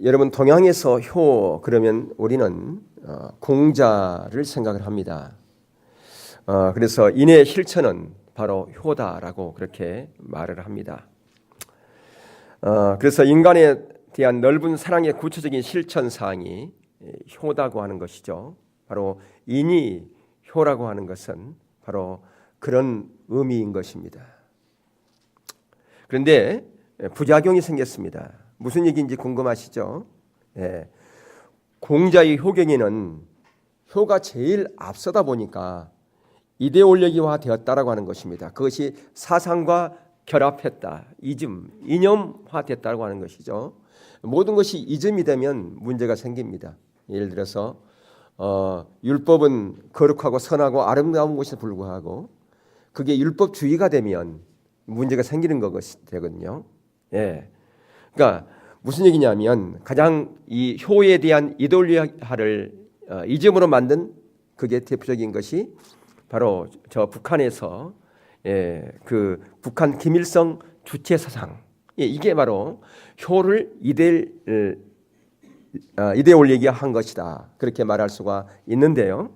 여러분 동양에서 효 그러면 우리는 공자를 생각을 합니다. 그래서 인의 실천은 바로 효다라고 그렇게 말을 합니다. 그래서 인간에 대한 넓은 사랑의 구체적인 실천 사항이 효다고 하는 것이죠. 바로 인이 효라고 하는 것은 바로 그런 의미인 것입니다. 그런데 부작용이 생겼습니다. 무슨 얘기인지 궁금하시죠? 공자의 효경에는 효가 제일 앞서다 보니까 이데올로기화 되었다라고 하는 것입니다. 그것이 사상과 결합했다. 이념화 됐다고 하는 것이죠. 모든 것이 이즘이 되면 문제가 생깁니다. 예를 들어서 율법은 거룩하고 선하고 아름다운 것에 불구하고 그게 율법주의가 되면 문제가 생기는 것이 되거든요. 그러니까 무슨 얘기냐면 가장 이 효에 대한 이데올로기화를 이즘으로 만든 그게 대표적인 것이 바로 저 북한에서 그 북한 김일성 주체 사상 이게 바로 효를 이데올로기화한 것이다. 그렇게 말할 수가 있는데요.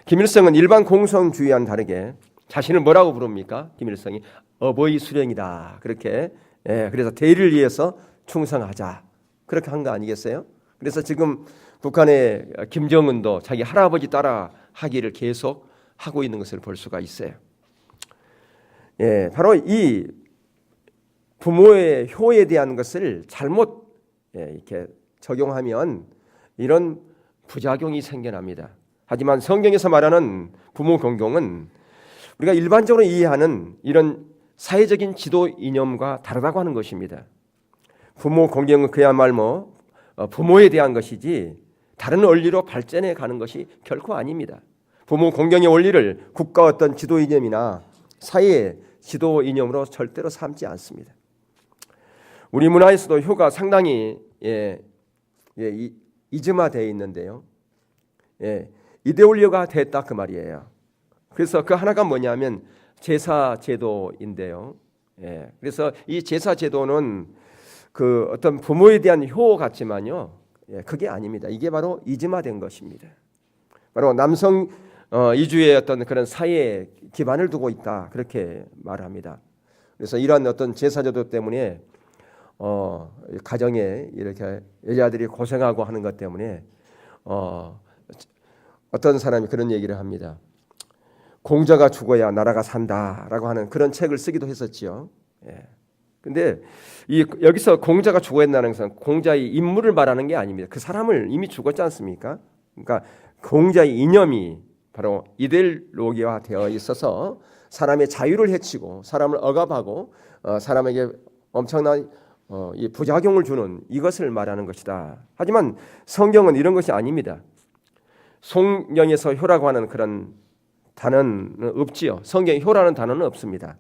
김일성은 일반 공산주의와는 다르게 자신을 뭐라고 부릅니까? 김일성이 어버이 수령이다. 그렇게 그래서 대의를 위해서 충성하자. 그렇게 한 거 아니겠어요? 그래서 지금 북한의 김정은도 자기 할아버지 따라 하기를 계속 하고 있는 것을 볼 수가 있어요. 바로 이 부모의 효에 대한 것을 잘못 이렇게 적용하면 이런 부작용이 생겨납니다. 하지만 성경에서 말하는 부모 공경은 우리가 일반적으로 이해하는 이런 사회적인 지도 이념과 다르다고 하는 것입니다. 부모 공경은 그야말로 부모에 대한 것이지 다른 원리로 발전해 가는 것이 결코 아닙니다. 부모 공경의 원리를 국가 어떤 지도 이념이나 사회의 지도 이념으로 절대로 삼지 않습니다. 우리 문화에서도 효가 상당히 이즘화되어 있는데요. 이데올로기가 됐다 그 말이에요. 그래서 그 하나가 뭐냐면 제사제도인데요. 그래서 이 제사제도는 그 어떤 부모에 대한 효 같지만요. 그게 아닙니다. 이게 바로 이즘화된 것입니다. 바로 남성 이주의 어떤 그런 사회에 기반을 두고 있다. 그렇게 말합니다. 그래서 이러한 어떤 제사제도 때문에 가정에 이렇게 여자들이 고생하고 하는 것 때문에 어떤 사람이 그런 얘기를 합니다. 공자가 죽어야 나라가 산다라고 하는 그런 책을 쓰기도 했었지요. 근데 여기서 공자가 죽어야한다는 것은 공자의 인물을 말하는 게 아닙니다. 그 사람을 이미 죽었지 않습니까? 그러니까 공자의 이념이 바로 이데올로기화 되어 있어서 사람의 자유를 해치고 사람을 억압하고 사람에게 엄청난 이 부작용을 주는 이것을 말하는 것이다. 하지만 성경은 이런 것이 아닙니다. 성경에서 효라고 하는 그런 단어는 없지요. 성경에 효라는 단어는 없습니다.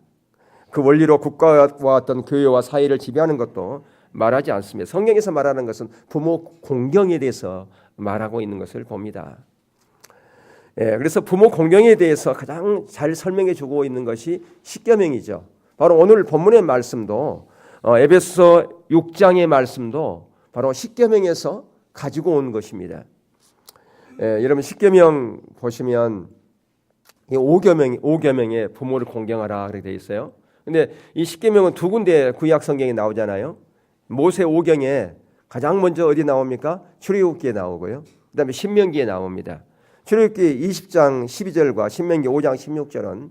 그 원리로 국가와 어떤 교회와 사회를 지배하는 것도 말하지 않습니다. 성경에서 말하는 것은 부모 공경에 대해서 말하고 있는 것을 봅니다. 그래서 부모 공경에 대해서 가장 잘 설명해 주고 있는 것이 십계명이죠. 바로 오늘 본문의 말씀도 에베소 6장의 말씀도 바로 십계명에서 가지고 온 것입니다. 여러분 십계명 보시면 5계명에 부모를 공경하라 그렇게 되어 있어요. 근데 이 십계명은 두 군데 구약 성경에 나오잖아요. 모세 5경에 가장 먼저 어디 나옵니까? 출애굽기에 나오고요. 그다음에 신명기에 나옵니다. 출애굽기 20장 12절과 신명기 5장 16절은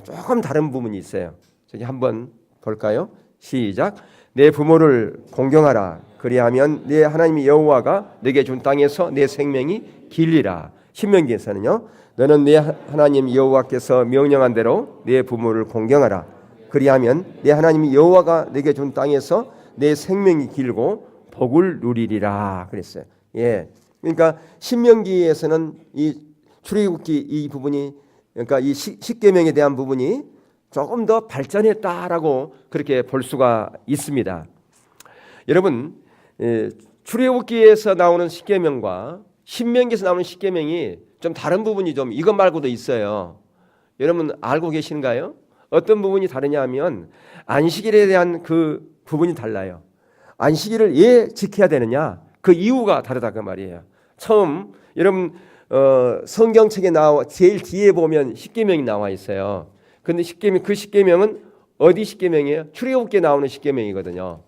조금 다른 부분이 있어요. 저기 한번 볼까요? 시작. 내 부모를 공경하라. 그리하면 내 하나님 여호와가 내게 준 땅에서 내 생명이 길리라. 신명기에서는요. 너는 내 하나님 여호와께서 명령한 대로 내 부모를 공경하라. 그리하면 내 하나님 여호와가 내게 준 땅에서 내 생명이 길고 복을 누리리라 그랬어요. 그러니까 신명기에서는 이 출애굽기 이 부분이 그러니까 이 십계명에 대한 부분이 조금 더 발전했다라고 그렇게 볼 수가 있습니다. 여러분 출애굽기에서 나오는 십계명과 신명기에서 나오는 십계명이 좀 다른 부분이 좀 이것 말고도 있어요. 여러분 알고 계신가요? 어떤 부분이 다르냐 하면 안식일에 대한 그 부분이 달라요. 안식일을 왜 지켜야 되느냐? 그 이유가 다르다 그 말이에요. 처음 여러분 성경책에 나와 제일 뒤에 보면 십계명이 나와 있어요. 근데 그 십계명은 어디 십계명이에요? 출애굽기에 나오는 십계명이거든요.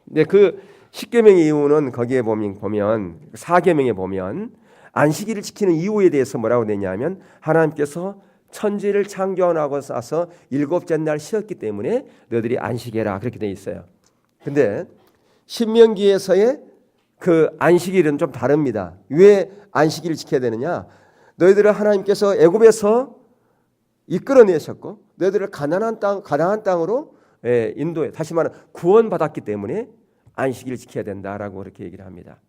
근데 그 십계명의 이유는 거기에 보면 사계명에 보면 안식일을 지키는 이유에 대해서 뭐라고 되냐면 하나님께서 천지를 창조하고 싸서 일곱째 날 쉬었기 때문에 너희들이 안식해라 그렇게 돼 있어요. 근데 신명기에서의 그 안식일은 좀 다릅니다. 왜 안식일을 지켜야 되느냐? 너희들을 하나님께서 애굽에서 이끌어내셨고 너희들을 가나안 땅으로 인도해 다시 말하면 구원받았기 때문에 안식일을 지켜야 된다라고 그렇게 얘기를 합니다.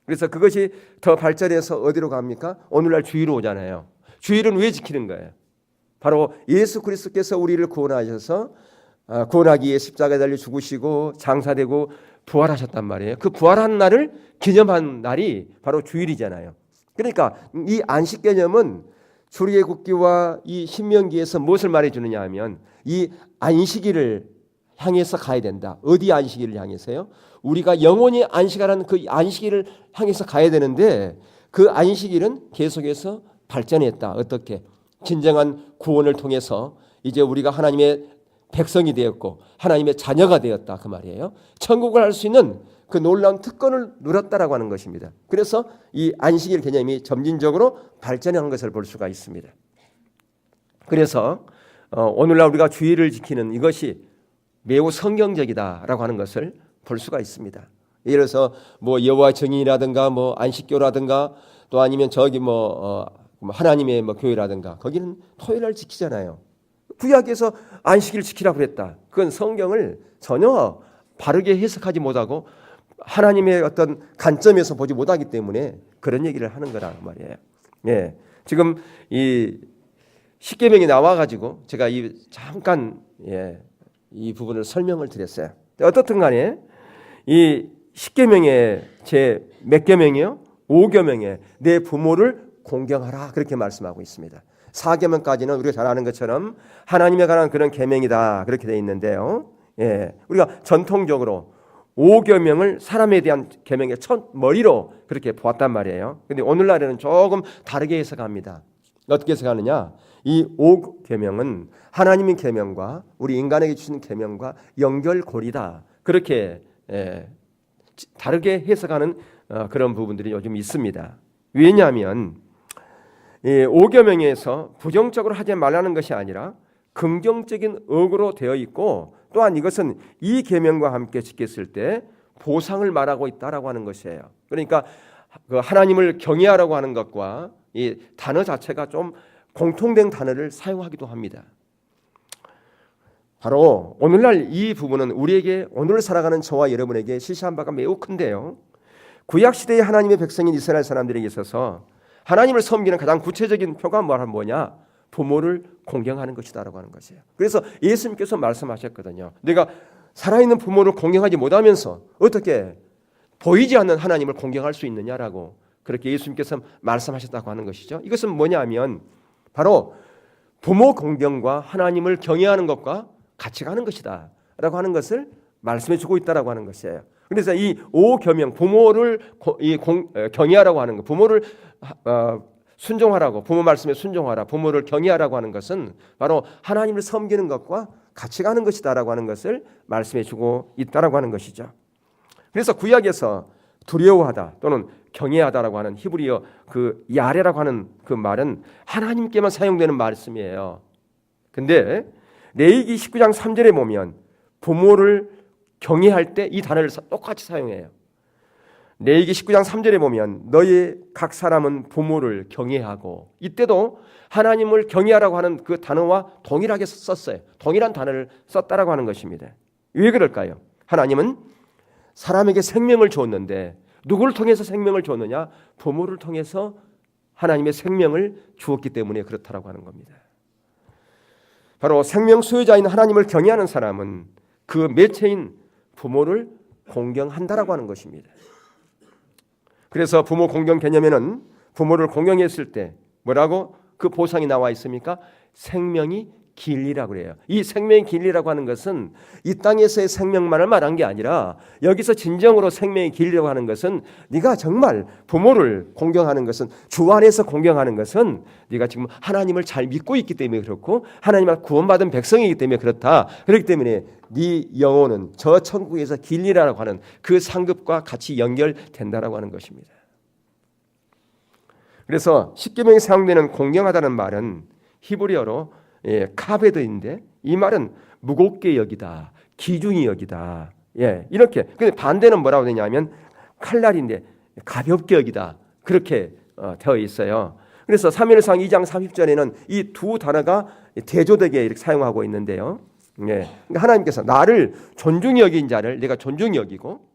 그래서 그것이 더 발전해서 어디로 갑니까? 오늘날 주일로 오잖아요. 주일은 왜 지키는 거예요? 바로 예수 그리스도께서 우리를 구원하셔서 구원하기 위해 십자가에 달려 죽으시고 장사되고 부활하셨단 말이에요. 그 부활한 날을 기념한 날이 바로 주일이잖아요. 그러니까 이 안식 개념은 출애굽기와 이 신명기에서 무엇을 말해주느냐 하면 이 안식일을 향해서 가야 된다. 어디 안식일을 향해서요? 우리가 영원히 안식하라는 그 안식일을 향해서 가야 되는데 그 안식일은 계속해서 발전했다. 어떻게? 진정한 구원을 통해서 이제 우리가 하나님의 백성이 되었고 하나님의 자녀가 되었다 그 말이에요. 천국을 할 수 있는 그 놀라운 특권을 누렸다라고 하는 것입니다. 그래서 이 안식일 개념이 점진적으로 발전한 것을 볼 수가 있습니다. 그래서 오늘날 우리가 주일을 지키는 이것이 매우 성경적이다라고 하는 것을 볼 수가 있습니다. 예를 들어서 뭐 여호와 정인이라든가 뭐 안식교라든가 또 아니면 저기 하나님의 교회라든가 거기는 토요일날 지키잖아요. 구약에서 안식일 지키라고 그랬다. 그건 성경을 전혀 바르게 해석하지 못하고 하나님의 어떤 관점에서 보지 못하기 때문에 그런 얘기를 하는 거란 말이에요. 예, 지금 이 십계명이 나와가지고 제가 잠깐 이 부분을 설명을 드렸어요. 어떻든 간에 이 십계명의 제 몇 계명이요? 5계명에 내 부모를 공경하라 그렇게 말씀하고 있습니다. 4계명까지는 우리가 잘 아는 것처럼 하나님에 관한 그런 계명이다 그렇게 되어 있는데요. 예, 우리가 전통적으로 5계명을 사람에 대한 계명의 첫 머리로 그렇게 보았단 말이에요. 그런데 오늘날에는 조금 다르게 해석합니다. 어떻게 해석하느냐? 이 5계명은 하나님의 계명과 우리 인간에게 주신 계명과 연결고리다. 그렇게 다르게 해석하는 그런 부분들이 요즘 있습니다. 왜냐하면 이 5계명에서 부정적으로 하지 말라는 것이 아니라 긍정적인 의거로 되어 있고 또한 이것은 이 계명과 함께 지켰을 때 보상을 말하고 있다라고 하는 것이에요. 그러니까 그 하나님을 경외하라고 하는 것과 이 단어 자체가 좀 공통된 단어를 사용하기도 합니다. 바로 오늘날 이 부분은 우리에게 오늘 살아가는 저와 여러분에게 실시한 바가 매우 큰데요. 구약시대의 하나님의 백성인 이스라엘 사람들에게 있어서 하나님을 섬기는 가장 구체적인 표가 뭐냐? 부모를 공경하는 것이다라고 하는 것이에요. 그래서 예수님께서 말씀하셨거든요. 내가 살아있는 부모를 공경하지 못하면서 어떻게 보이지 않는 하나님을 공경할 수 있느냐라고 그렇게 예수님께서 말씀하셨다고 하는 것이죠. 이것은 뭐냐면 바로 부모 공경과 하나님을 경외하는 것과 같이 가는 것이다 라고 하는 것을 말씀해 주고 있다라고 하는 것이에요. 그래서 이 5계명 부모를 경외하라고 하는 것, 부모를 순종하라고, 부모 말씀에 순종하라, 부모를 경외하라고 하는 것은 바로 하나님을 섬기는 것과 같이 가는 것이다라고 하는 것을 말씀해 주고 있다라고 하는 것이죠. 그래서 구약에서 두려워하다 또는 경외하다라고 하는 히브리어 그 야레라고 하는 그 말은 하나님께만 사용되는 말씀이에요. 근데 레위기 19장 3절에 보면 부모를 경외할 때 이 단어를 똑같이 사용해요. 레위기 19장 3절에 보면 너희 각 사람은 부모를 경외하고 이때도 하나님을 경외하라고 하는 그 단어와 동일하게 썼어요. 동일한 단어를 썼다라고 하는 것입니다. 왜 그럴까요? 하나님은 사람에게 생명을 주었는데 누구를 통해서 생명을 주었느냐? 부모를 통해서 하나님의 생명을 주었기 때문에 그렇다라고 하는 겁니다. 바로 생명 수요자인 하나님을 경외하는 사람은 그 매체인 부모를 공경한다라고 하는 것입니다. 그래서 부모 공경 개념에는 부모를 공경했을 때 뭐라고 그 보상이 나와 있습니까? 생명이 진리라고 그래요. 이 생명의 진리라고 하는 것은 이 땅에서의 생명만을 말한 게 아니라 여기서 진정으로 생명의 진리라고 하는 것은 네가 정말 부모를 공경하는 것은 주 안에서 공경하는 것은 네가 지금 하나님을 잘 믿고 있기 때문에 그렇고 하나님을 구원받은 백성이기 때문에 그렇다. 그렇기 때문에 네 영혼은 저 천국에서 진리라고 하는 그 상급과 같이 연결된다라고 하는 것입니다. 그래서 십계명에 사용되는 공경하다는 말은 히브리어로 카베드인데 이 말은 무겁게 여기다, 귀중히 여기다. 이렇게. 근데 반대는 뭐라고 되냐면 칼날인데 가볍게 여기다. 그렇게 되어 있어요. 그래서 사무엘상 2장 30절에는 이 두 단어가 대조되게 이렇게 사용하고 있는데요. 그러니까 하나님께서 나를 존중히 여긴 자를 내가 존중히 여기고,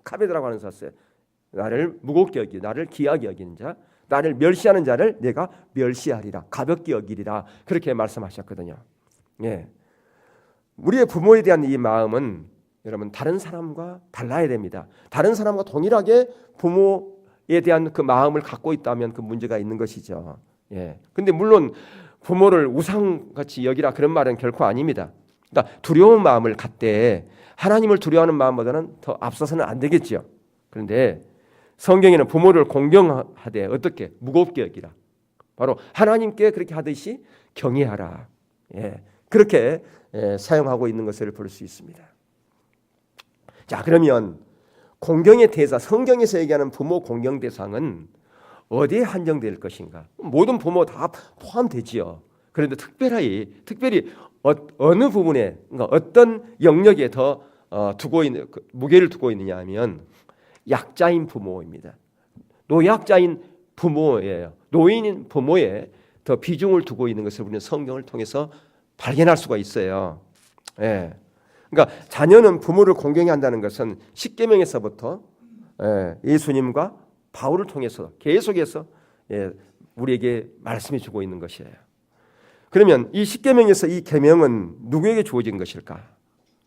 카베드라고 하는 썼어요. 나를 무겁게 여기, 나를 귀하게 여기는 자, 나를 멸시하는 자를 내가 멸시하리라, 가볍게 여기리라, 그렇게 말씀하셨거든요. 우리의 부모에 대한 이 마음은 여러분 다른 사람과 달라야 됩니다. 다른 사람과 동일하게 부모에 대한 그 마음을 갖고 있다면 그 문제가 있는 것이죠. 근데 물론 부모를 우상같이 여기라 그런 말은 결코 아닙니다. 그러니까 두려운 마음을 갖되 하나님을 두려워하는 마음보다는 더 앞서서는 안 되겠죠. 그런데 성경에는 부모를 공경하되 어떻게 무겁게 여기라, 바로 하나님께 그렇게 하듯이 경외하라, 그렇게 사용하고 있는 것을 볼 수 있습니다. 자, 그러면 공경의 대사, 성경에서 얘기하는 부모 공경 대상은 어디에 한정될 것인가? 모든 부모 다 포함되지요. 그런데 특별히 어느 부분에, 그러니까 어떤 영역에 더 무게를 두고 있느냐 하면 약자인 부모입니다. 노약자인 부모예요. 노인인 부모에 더 비중을 두고 있는 것을 우리는 성경을 통해서 발견할 수가 있어요. 그러니까 자녀는 부모를 공경해야 한다는 것은 십계명에서부터 예수님과 바울을 통해서 계속해서 우리에게 말씀해 주고 있는 것이에요. 그러면 이 십계명에서 이 계명은 누구에게 주어진 것일까?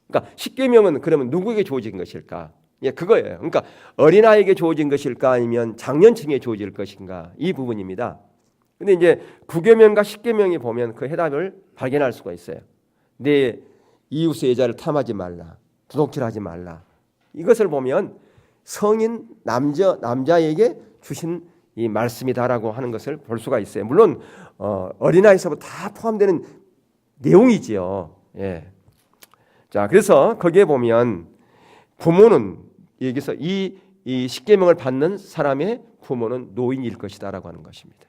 그러니까 십계명은 그러면 누구에게 주어진 것일까? 그거예요. 그러니까 어린아이에게 주어진 것일까 아니면 장년층에 주어질 것인가, 이 부분입니다. 근데 이제 구계명과 십계명에 보면 그 해답을 발견할 수가 있어요. 내 이웃의 여자를 탐하지 말라, 도둑질하지 말라. 이것을 보면 성인 남자에게 주신 이 말씀이다라고 하는 것을 볼 수가 있어요. 물론 어린아이서부터 다 포함되는 내용이지요. 자, 그래서 거기에 보면 부모는 여기서 이 십계명을 받는 사람의 부모는 노인일 것이다라고 하는 것입니다.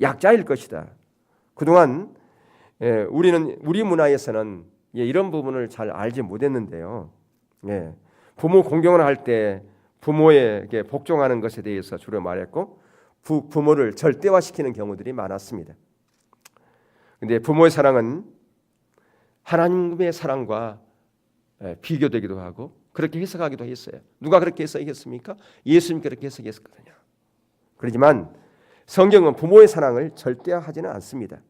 약자일 것이다. 그동안 우리 문화에서는 이런 부분을 잘 알지 못했는데요. 부모 공경을 할 때 부모에게 복종하는 것에 대해서 주로 말했고 부모를 절대화시키는 경우들이 많았습니다. 그런데 부모의 사랑은 하나님의 사랑과 비교되기도 하고 그렇게 해석하기도 했어요. 누가 그렇게 해석했습니까? 예수님이 그렇게 해석했거든요. 그렇지만 성경은 부모의 사랑을 절대화하지는 않습니다.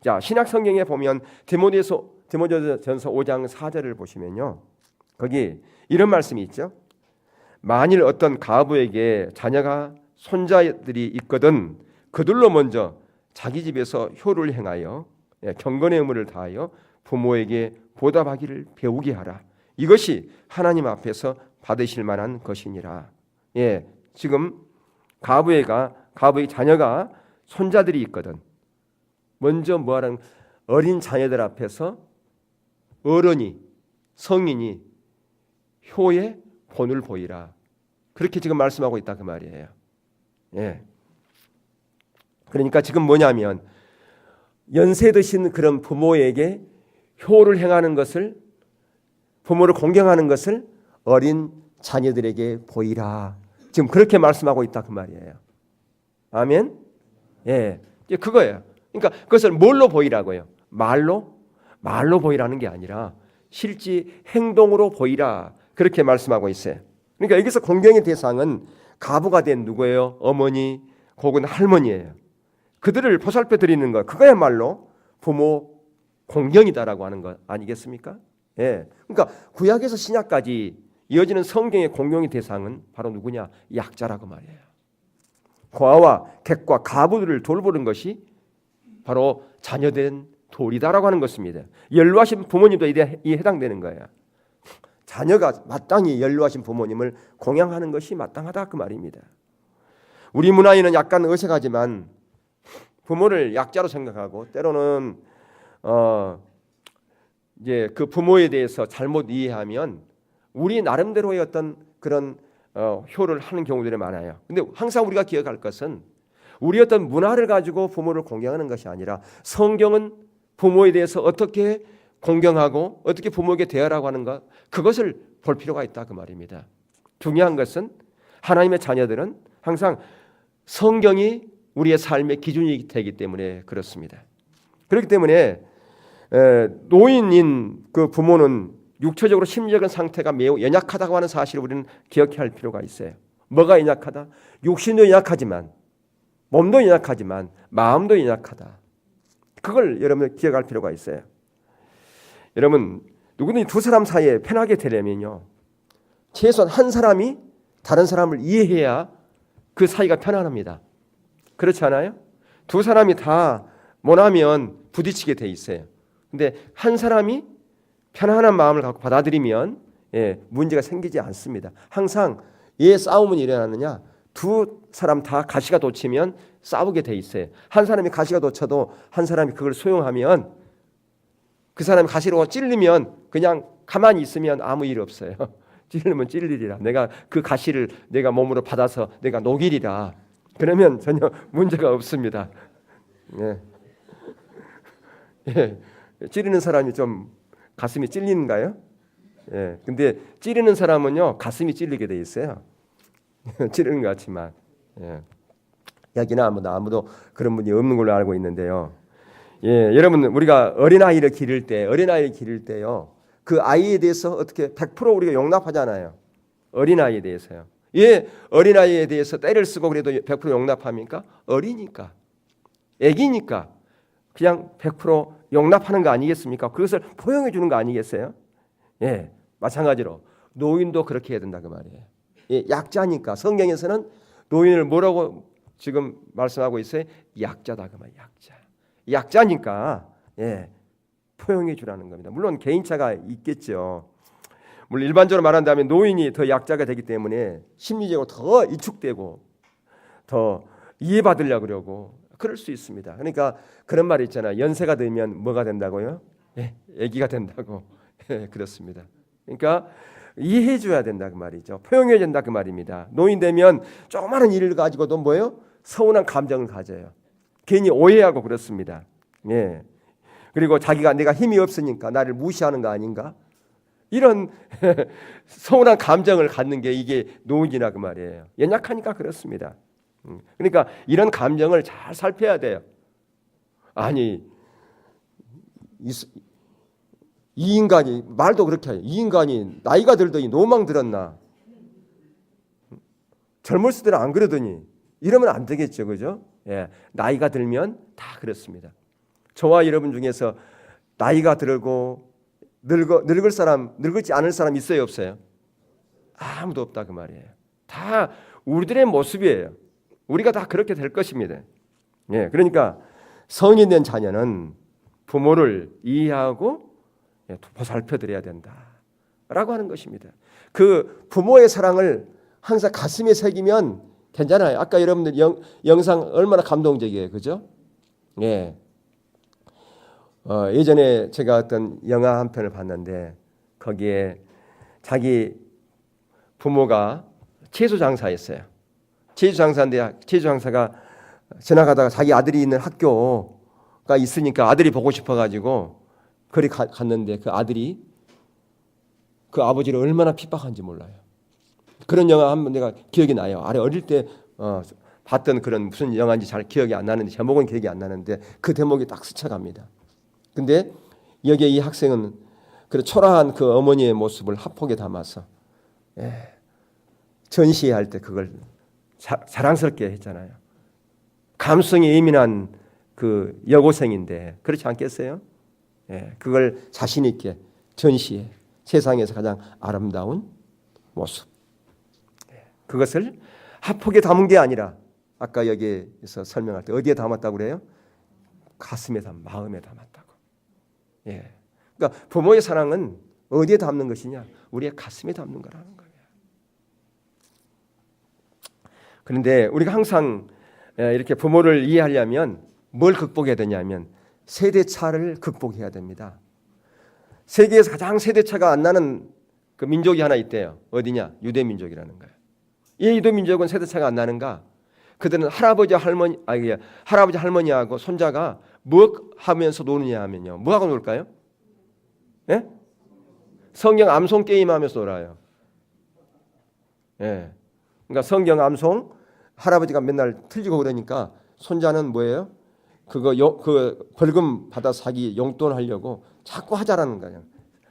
자, 신약 성경에 보면 디모데전서 5장 4절을 보시면요, 거기 이런 말씀이 있죠. 만일 어떤 가부에게 자녀가 손자들이 있거든 그들로 먼저 자기 집에서 효를 행하여 경건의 의무를 다하여 부모에게 보답하기를 배우게 하라. 이것이 하나님 앞에서 받으실 만한 것이니라. 지금 가부의 자녀가 손자들이 있거든 먼저 뭐하라는, 어린 자녀들 앞에서 어른이, 성인이 효의 본을 보이라. 그렇게 지금 말씀하고 있다 그 말이에요. 그러니까 지금 뭐냐면 연세 드신 그런 부모에게 효를 행하는 것을, 부모를 공경하는 것을 어린 자녀들에게 보이라. 지금 그렇게 말씀하고 있다 그 말이에요. 아멘. 그거예요. 그러니까 그것을 뭘로 보이라고요? 말로 보이라는 게 아니라 실제 행동으로 보이라. 그렇게 말씀하고 있어요. 그러니까 여기서 공경의 대상은 가부가 된 누구예요? 어머니 혹은 할머니예요. 그들을 보살펴 드리는 것, 그거야말로 부모 공경이다라고 하는 것 아니겠습니까? 그러니까 구약에서 신약까지 이어지는 성경의 공경의 대상은 바로 누구냐? 약자라고 말이에요. 고아와 객과 가부들을 돌보는 것이 바로 자녀된 도리다라고 하는 것입니다. 연로하신 부모님도 이에 해당되는 거예요. 자녀가 마땅히 연로하신 부모님을 공양하는 것이 마땅하다 그 말입니다. 우리 문화에는 약간 어색하지만 부모를 약자로 생각하고 때로는 이제 그 부모에 대해서 잘못 이해하면 우리 나름대로의 어떤 그런 효를 하는 경우들이 많아요. 근데 항상 우리가 기억할 것은 우리 어떤 문화를 가지고 부모를 공경하는 것이 아니라 성경은 부모에 대해서 어떻게 공경하고 어떻게 부모에게 대하라고 하는 것, 그것을 볼 필요가 있다 그 말입니다. 중요한 것은 하나님의 자녀들은 항상 성경이 우리의 삶의 기준이 되기 때문에 그렇습니다. 그렇기 때문에 노인인 그 부모는 육체적으로 심리적인 상태가 매우 연약하다고 하는 사실을 우리는 기억해야 할 필요가 있어요. 뭐가 연약하다? 육신도 연약하지만 몸도 연약하지만 마음도 연약하다. 그걸 여러분 기억할 필요가 있어요. 여러분 누구든지 두 사람 사이에 편하게 되려면요, 최소한 한 사람이 다른 사람을 이해해야 그 사이가 편안합니다. 그렇지 않아요? 두 사람이 다 원하면 부딪히게 돼 있어요. 근데 한 사람이 편안한 마음을 갖고 받아들이면 문제가 생기지 않습니다. 항상 왜 싸움은 일어나느냐? 두 사람 다 가시가 돋치면 싸우게 돼 있어요. 한 사람이 가시가 돋쳐도 한 사람이 그걸 수용하면, 그 사람이 가시로 찔리면 그냥 가만히 있으면 아무 일 없어요. 찔리면 찔리리라. 내가 그 가시를 내가 몸으로 받아서 내가 녹이리라. 그러면 전혀 문제가 없습니다. 찌르는 사람이 좀 가슴이 찔리는가요? 근데 찌르는 사람은요 가슴이 찔리게 돼 있어요. 찌르는 것 같지만 여기는 아무도 그런 분이 없는 걸로 알고 있는데요. 여러분 우리가 어린아이를 기를 때요, 그 아이에 대해서 어떻게 100% 우리가 용납하잖아요. 어린아이에 대해서요. 어린아이에 대해서 때를 쓰고 그래도 100% 용납합니까? 어리니까, 애기니까 그냥 100% 용납하는 거 아니겠습니까? 그것을 포용해 주는 거 아니겠어요? 마찬가지로 노인도 그렇게 해야 된다 그 말이에요. 약자니까 성경에서는 노인을 뭐라고 지금 말씀하고 있어요? 약자다 그 말이에요. 약자니까 포용해 주라는 겁니다. 물론 개인차가 있겠죠. 물론 일반적으로 말한다면 노인이 더 약자가 되기 때문에 심리적으로 더 위축되고 더 이해받으려고 그러고 그럴 수 있습니다. 그러니까 그런 말이 있잖아요. 연세가 들면 뭐가 된다고요? 애기가 된다고. 그렇습니다. 그러니까 이해해 줘야 된다 그 말이죠. 포용해야 된다 그 말입니다. 노인 되면 조그마한 일을 가지고도 뭐예요? 서운한 감정을 가져요. 괜히 오해하고 그렇습니다. 그리고 자기가 내가 힘이 없으니까 나를 무시하는 거 아닌가? 이런 서운한 감정을 갖는 게 이게 노인이라 그 말이에요. 연약하니까 그렇습니다. 그러니까 이런 감정을 잘 살펴야 돼요. 아니 이 인간이 말도 그렇게 해요. 이 인간이 나이가 들더니 노망 들었나? 젊을 때는 안 그러더니 이러면 안 되겠죠, 그죠? 나이가 들면 다 그렇습니다. 저와 여러분 중에서 나이가 들고 늙을 사람, 늙지 않을 사람 있어요, 없어요? 아무도 없다 그 말이에요. 다 우리들의 모습이에요. 우리가 다 그렇게 될 것입니다. 그러니까 성인 된 자녀는 부모를 이해하고 보살펴드려야 된다라고 하는 것입니다. 그 부모의 사랑을 항상 가슴에 새기면 괜찮아요. 아까 여러분들 영상 얼마나 감동적이에요, 그죠? 예전에 제가 어떤 영화 한 편을 봤는데 거기에 자기 부모가 채소 장사였어요. 채소 장사인데 채소 장사가 지나가다가 자기 아들이 있는 학교가 있으니까 아들이 보고 싶어가지고 거기 갔는데 그 아들이 그 아버지를 얼마나 핍박한지 몰라요. 그런 영화 한번 내가 기억이 나요. 어릴 때 봤던 그런 무슨 영화인지 잘 기억이 안 나는데 제목은 기억이 안 나는데 그 대목이 딱 스쳐갑니다. 근데 여기에 이 학생은 그 초라한 그 어머니의 모습을 합폭에 담아서 전시할 때 그걸 자랑스럽게 했잖아요. 감성이 예민한 그 여고생인데 그렇지 않겠어요? 그걸 자신 있게 전시해 세상에서 가장 아름다운 모습. 그것을 합폭에 담은 게 아니라 아까 여기에서 설명할 때 어디에 담았다고 그래요? 가슴에 마음에 담았다고. 예. 그러니까 부모의 사랑은 어디에 담는 것이냐? 우리의 가슴에 담는 거라는 거예요. 그런데 우리가 항상 이렇게 부모를 이해하려면 뭘 극복해야 되냐면 세대차를 극복해야 됩니다. 세계에서 가장 세대차가 안 나는 그 민족이 하나 있대요. 어디냐? 유대 민족이라는 거예요. 이 유대 민족은 세대차가 안 나는가? 그들은 할아버지 할머니하고 손자가 뭐 하면서 노느냐 하면요. 뭐 하고 놀까요? 예? 성경 암송 게임 하면서 놀아요. 예. 그러니까 성경 암송 할아버지가 맨날 틀리고 그러니까 손자는 뭐예요? 그 벌금 받아 사기 용돈 하려고 자꾸 하자라는 거예요.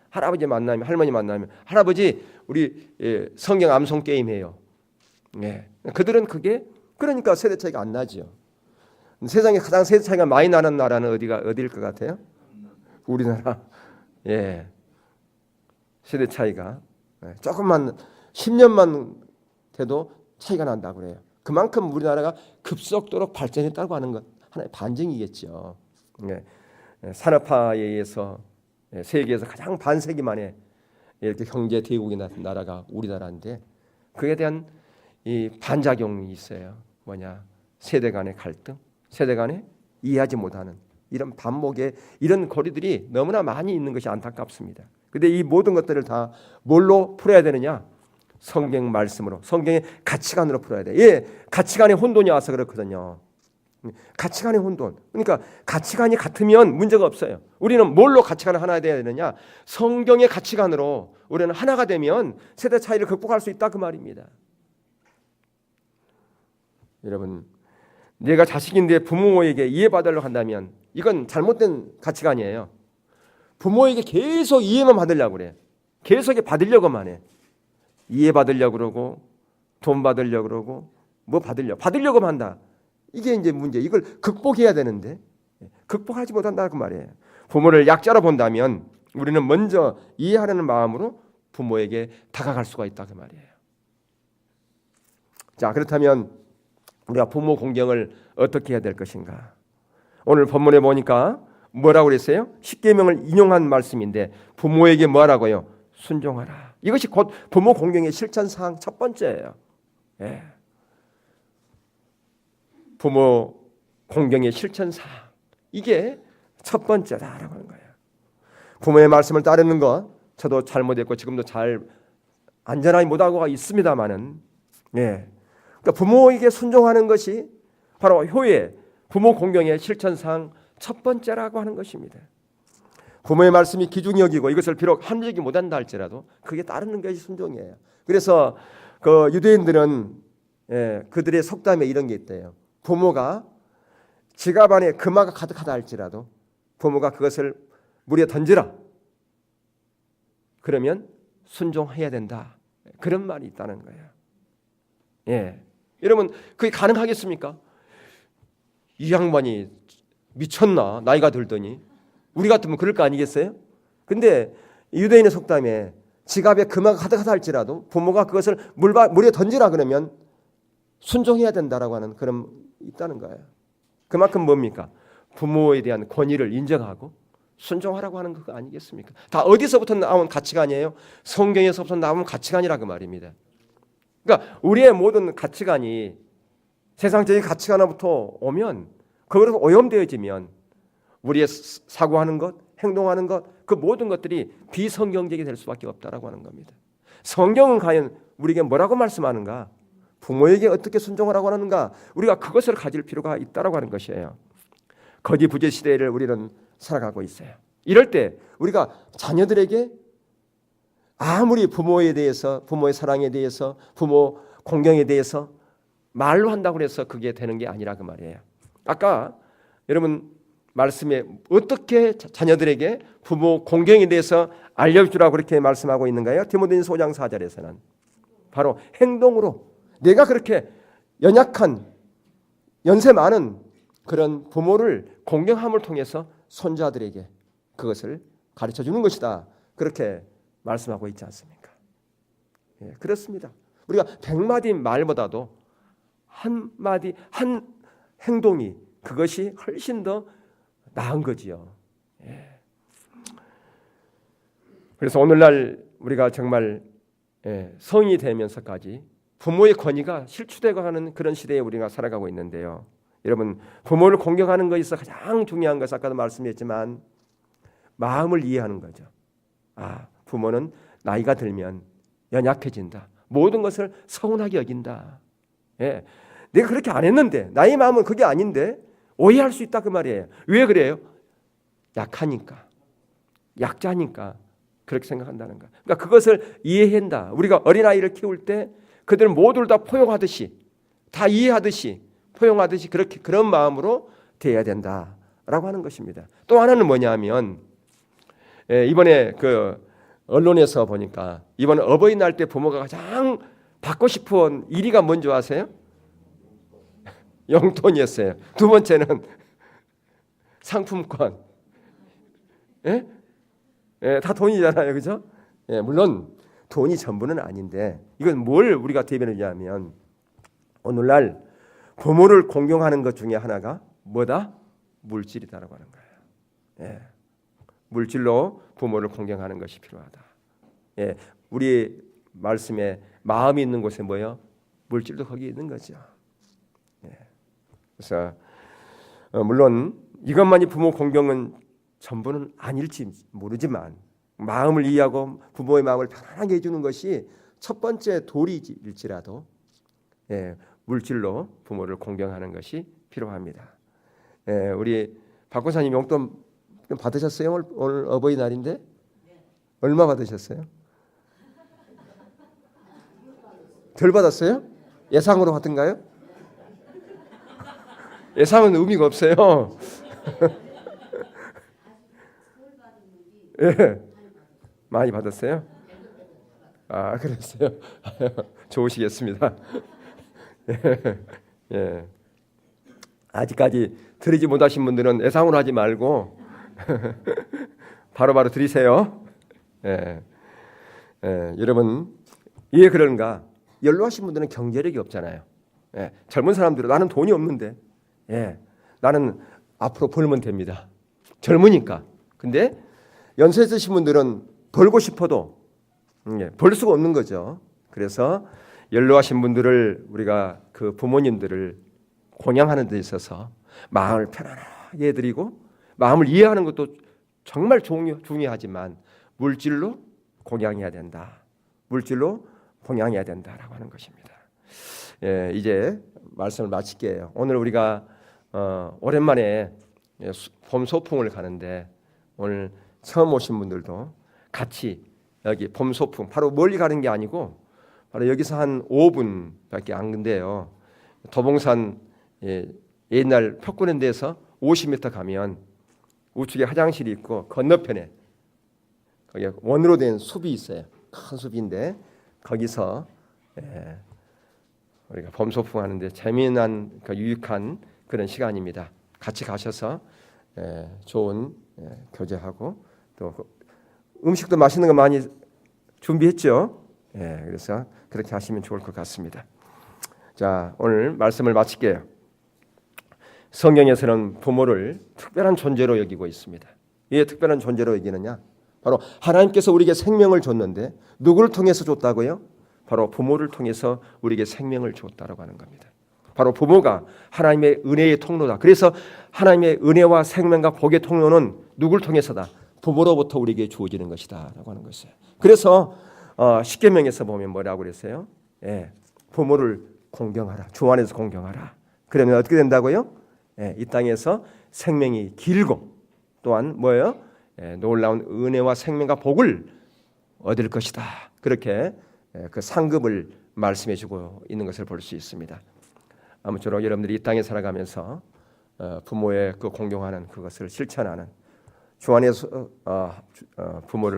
할아버지 만나면 할머니 만나면 할아버지 우리 성경 암송 게임 해요. 예. 그들은 그게 그러니까 세대 차이가 안 나죠. 세상에 가장 세대 차이가 많이 나는 나라는 어디일 것 같아요? 우리나라. 예. 세대 차이가 조금만 10년만 돼도 차이가 난다고 그래요. 그만큼 우리나라가 급속도로 발전했다고 하는 것 하나의 반증이겠죠. 예. 산업화에 의해서 세계에서 가장 반세기 만에 이렇게 경제 대국이 된 나라가 우리나라인데 그에 대한 이 반작용이 있어요. 뭐냐? 세대 간의 갈등, 세대 간의 이해하지 못하는 이런 반목의 이런 고리들이 너무나 많이 있는 것이 안타깝습니다. 그런데 이 모든 것들을 다 뭘로 풀어야 되느냐? 성경 말씀으로, 성경의 가치관으로 풀어야 돼. 예, 가치관의 혼돈이 와서 그렇거든요. 가치관의 혼돈. 그러니까 가치관이 같으면 문제가 없어요. 우리는 뭘로 가치관을 하나 돼야 되느냐? 성경의 가치관으로 우리는 하나가 되면 세대 차이를 극복할 수 있다 그 말입니다. 여러분, 내가 자식인데 부모에게 이해받으려고 한다면 이건 잘못된 가치관이에요. 부모에게 계속 이해만 받으려고 그래. 계속 받으려고만 해. 이해받으려고 그러고 돈 받으려고 그러고 뭐 받으려고만 한다. 이게 이제 문제. 이걸 극복해야 되는데 극복하지 못한다 그 말이에요. 부모를 약자로 본다면 우리는 먼저 이해하려는 마음으로 부모에게 다가갈 수가 있다 그 말이에요. 자, 그렇다면 우리가 부모 공경을 어떻게 해야 될 것인가? 오늘 본문에 보니까 뭐라고 그랬어요? 십계명을 인용한 말씀인데 부모에게 뭐하라고요? 순종하라. 이것이 곧 부모 공경의 실천사항 첫 번째예요. 예. 부모 공경의 실천사항 이게 첫 번째다라고 하는 거예요. 부모의 말씀을 따르는 것 저도 잘못했고 지금도 잘 안전하게 못하고 있습니다만은 예. 그러니까 부모에게 순종하는 것이 바로 효의 부모 공경의 실천상 첫 번째라고 하는 것입니다. 부모의 말씀이 기중이 여기고 이것을 비록 합리적이 못한다 할지라도 그게 따르는 것이 순종이에요. 그래서 그 유대인들은 그들의 속담에 이런 게 있대요. 부모가 지갑 안에 금화가 가득하다 할지라도 부모가 그것을 물에 던지라. 그러면 순종해야 된다. 그런 말이 있다는 거예요. 예. 여러분 그게 가능하겠습니까? 이 양반이 미쳤나? 나이가 들더니 우리 같으면 그럴 거 아니겠어요? 근데 유대인의 속담에 지갑에 금화가 가득하다 할지라도 부모가 그것을 물에 던지라 그러면 순종해야 된다라고 하는 그런 있다는 거예요. 그만큼 뭡니까? 부모에 대한 권위를 인정하고 순종하라고 하는 거 아니겠습니까? 다 어디서부터 나온 가치관이에요? 성경에서부터 나온 가치관이라 그 말입니다. 그러니까 우리의 모든 가치관이 세상적인 가치관으로부터 오면 그것으로 오염되어지면 우리의 사고하는 것, 행동하는 것, 그 모든 것들이 비성경적이 될 수밖에 없다라고 하는 겁니다. 성경은 과연 우리에게 뭐라고 말씀하는가? 부모에게 어떻게 순종하라고 하는가? 우리가 그것을 가질 필요가 있다라고 하는 것이에요. 거지 부재 시대를 우리는 살아가고 있어요. 이럴 때 우리가 자녀들에게 아무리 부모에 대해서, 부모의 사랑에 대해서, 부모 공경에 대해서 말로 한다고 해서 그게 되는 게 아니라 그 말이에요. 아까 여러분 말씀에 어떻게 자녀들에게 부모 공경에 대해서 알려주라고 그렇게 말씀하고 있는가요? 디모데전서 5장 4절에서는 바로 행동으로 내가 그렇게 연약한 연세 많은 그런 부모를 공경함을 통해서 손자들에게 그것을 가르쳐 주는 것이다. 그렇게 말씀하고 있지 않습니까? 예, 그렇습니다. 우리가 100마디 말보다도 한마디 한 행동이 그것이 훨씬 더 나은 거지요. 예. 그래서 오늘날 우리가 정말 성인이 되면서까지 부모의 권위가 실추되고 하는 그런 시대에 우리가 살아가고 있는데요. 여러분, 부모를 공경하는 것에서 가장 중요한 것은 아까도 말씀했지만 마음을 이해하는 거죠. 부모는 나이가 들면 연약해진다. 모든 것을 서운하게 여긴다. 내가 그렇게 안 했는데, 나의 마음은 그게 아닌데 오해할 수 있다 그 말이에요. 왜 그래요? 약하니까, 약자니까 그렇게 생각한다는 거야. 그러니까 그것을 이해한다. 우리가 어린아이를 키울 때 그들 모두를 다 포용하듯이, 다 이해하듯이, 포용하듯이 그런 마음으로 대해야 된다라고 하는 것입니다. 또 하나는 뭐냐면 이번에 그 언론에서 보니까 이번 어버이날 때 부모가 가장 받고 싶은 1위가 뭔지 아세요? 용돈이었어요. 두 번째는 상품권. 다 돈이잖아요, 그죠? 물론 돈이 전부는 아닌데 이건 뭘 우리가 대변하냐면 오늘날 부모를 공경하는 것 중에 하나가 뭐다? 물질이다라고 하는 거예요. 물질로 부모를 공경하는 것이 필요하다. 우리 말씀에 마음이 있는 곳에 뭐예요? 물질도 거기 있는 거죠. 그래서 물론 이것만이 부모 공경은 전부는 아닐지 모르지만 마음을 이해하고 부모의 마음을 편안하게 해주는 것이 첫 번째 도리일지라도 물질로 부모를 공경하는 것이 필요합니다. 우리 박 권사님 용돈 받으셨어요? 오늘 어버이날인데 얼마 받으셨어요? 덜 받았어요? 예상으로 받은가요? 예상은 의미가 없어요. 많이 받았어요? 그랬어요. 좋으시겠습니다. 아직까지 드리지 못하신 분들은 예상으로 하지 말고 바로바로 드리세요. 여러분, 왜 그런가? 연로하신 분들은 경제력이 없잖아요. 젊은 사람들은 나는 돈이 없는데 나는 앞으로 벌면 됩니다. 젊으니까. 근데 연세 드신 분들은 벌고 싶어도 벌 수가 없는 거죠. 그래서 연로하신 분들을 우리가 그 부모님들을 공양하는 데 있어서 마음을 편안하게 해드리고 마음을 이해하는 것도 정말 중요하지만 물질로 공양해야 된다. 물질로 공양해야 된다라고 하는 것입니다. 이제 말씀을 마칠게요. 오늘 우리가 오랜만에 봄 소풍을 가는데 오늘 처음 오신 분들도 같이 여기 봄 소풍 바로 멀리 가는 게 아니고 바로 여기서 한 5분밖에 안 근데요. 도봉산 옛날 퍽구는 데서 50m 가면 우측에 화장실이 있고 건너편에 거기 원으로 된 숲이 있어요. 큰 숲인데 거기서 우리가 봄 소풍 하는데 재미난 유익한 그런 시간입니다. 같이 가셔서 좋은 교제하고 또 음식도 맛있는 거 많이 준비했죠. 그래서 그렇게 하시면 좋을 것 같습니다. 자, 오늘 말씀을 마칠게요. 성경에서는 부모를 특별한 존재로 여기고 있습니다. 왜 특별한 존재로 여기느냐? 바로 하나님께서 우리에게 생명을 줬는데 누구를 통해서 줬다고요? 바로 부모를 통해서 우리에게 생명을 줬다라고 하는 겁니다. 바로 부모가 하나님의 은혜의 통로다. 그래서 하나님의 은혜와 생명과 복의 통로는 누구를 통해서다? 부모로부터 우리에게 주어지는 것이다 라고 하는 것이에요. 그래서 십계명에서 보면 뭐라고 그랬어요? 부모를 공경하라. 주 안에서 공경하라. 그러면 어떻게 된다고요? 이 땅에서 생명이 길고 또한 뭐예요? 놀라운 은혜와 생명과 복을 얻을 것이다. 그렇게 그 상급을 말씀해 주고 있는 것을 볼 수 있습니다. 아무쪼록 여러분들이 이 땅에 살아가면서 부모의 그 공경하는 그것을 실천하는 주 안에서 부모를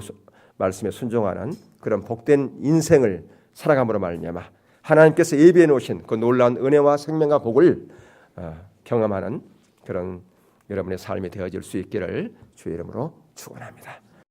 말씀에 순종하는 그런 복된 인생을 살아감으로 말미암아 하나님께서 예비해 놓으신 그 놀라운 은혜와 생명과 복을 경험하는 그런 여러분의 삶이 되어질 수 있기를 주의 이름으로 축원합니다.